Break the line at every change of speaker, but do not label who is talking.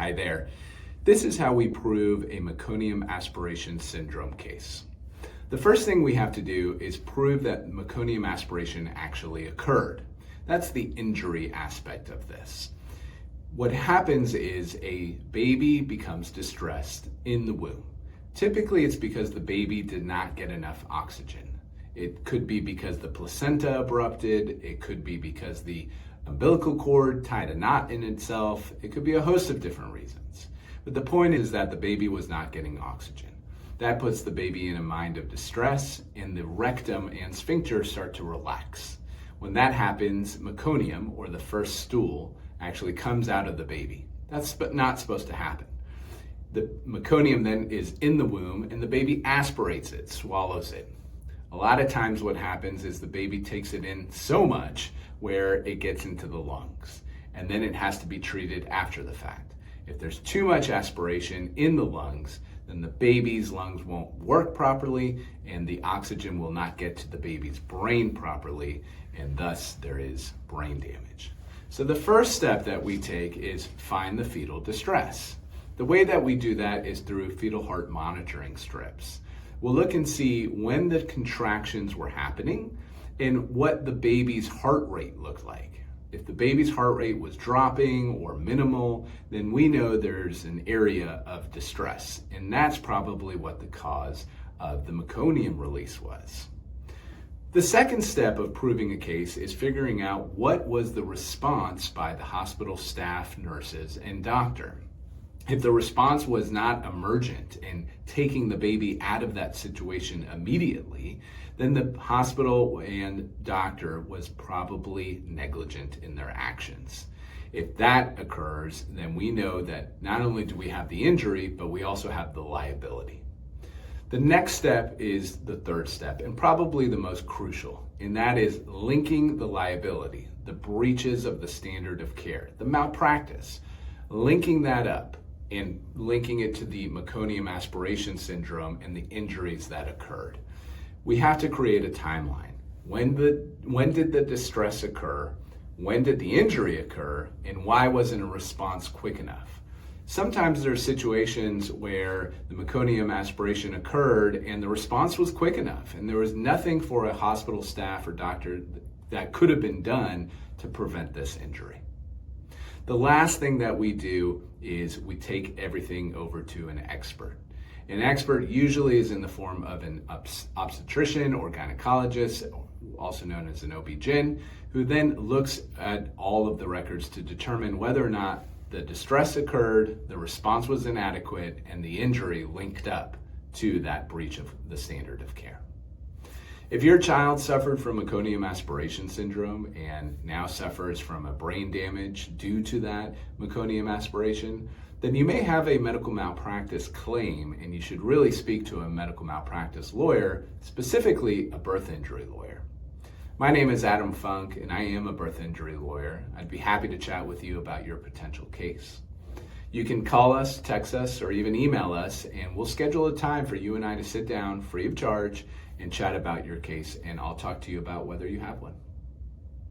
Hi there. This is how we prove a Meconium Aspiration Syndrome case. The first thing we have to do is prove that meconium aspiration actually occurred. That's the injury aspect of this. What happens is a baby becomes distressed in the womb. Typically, it's because the baby did not get enough oxygen. It could be because the placenta abrupted. It could be because the umbilical cord tied a knot in itself. It could be a host of different reasons. But the point is that the baby was not getting oxygen. That puts the baby in a mind of distress, and the rectum and sphincter start to relax. When that happens, meconium, or the first stool, actually comes out of the baby. That's not supposed to happen. The meconium then is in the womb, and the baby aspirates it, swallows it. A lot of times what happens is the baby takes it in so much where it gets into the lungs, and then it has to be treated after the fact. If there's too much aspiration in the lungs, then the baby's lungs won't work properly, and the oxygen will not get to the baby's brain properly, and thus there is brain damage. So the first step that we take is find the fetal distress. The way that we do that is through fetal heart monitoring strips. We'll look and see when the contractions were happening and what the baby's heart rate looked like. If the baby's heart rate was dropping or minimal, then we know there's an area of distress, and that's probably what the cause of the meconium release was. The second step of proving a case is figuring out what was the response by the hospital staff, nurses, and doctor. If the response was not emergent and taking the baby out of that situation immediately, then the hospital and doctor was probably negligent in their actions. If that occurs, then we know that not only do we have the injury, but we also have the liability. The next step is the third step, and probably the most crucial, and that is linking the liability, the breaches of the standard of care, the malpractice, linking that up and linking it to the Meconium Aspiration Syndrome and the injuries that occurred. We have to create a timeline. When did the distress occur? When did the injury occur? And why wasn't a response quick enough? Sometimes there are situations where the meconium aspiration occurred and the response was quick enough, and there was nothing for a hospital staff or doctor that could have been done to prevent this injury. The last thing that we do is we take everything over to an expert. An expert usually is in the form of an obstetrician or gynecologist, also known as an OB-GYN, who then looks at all of the records to determine whether or not the distress occurred, the response was inadequate, and the injury linked up to that breach of the standard of care. If your child suffered from Meconium Aspiration Syndrome and now suffers from a brain damage due to that meconium aspiration, then you may have a medical malpractice claim, and you should really speak to a medical malpractice lawyer, specifically a birth injury lawyer. My name is Adam Funk, and I am a birth injury lawyer. I'd be happy to chat with you about your potential case. You can call us, text us, or even email us, and we'll schedule a time for you and I to sit down free of charge and chat about your case, and I'll talk to you about whether you have one.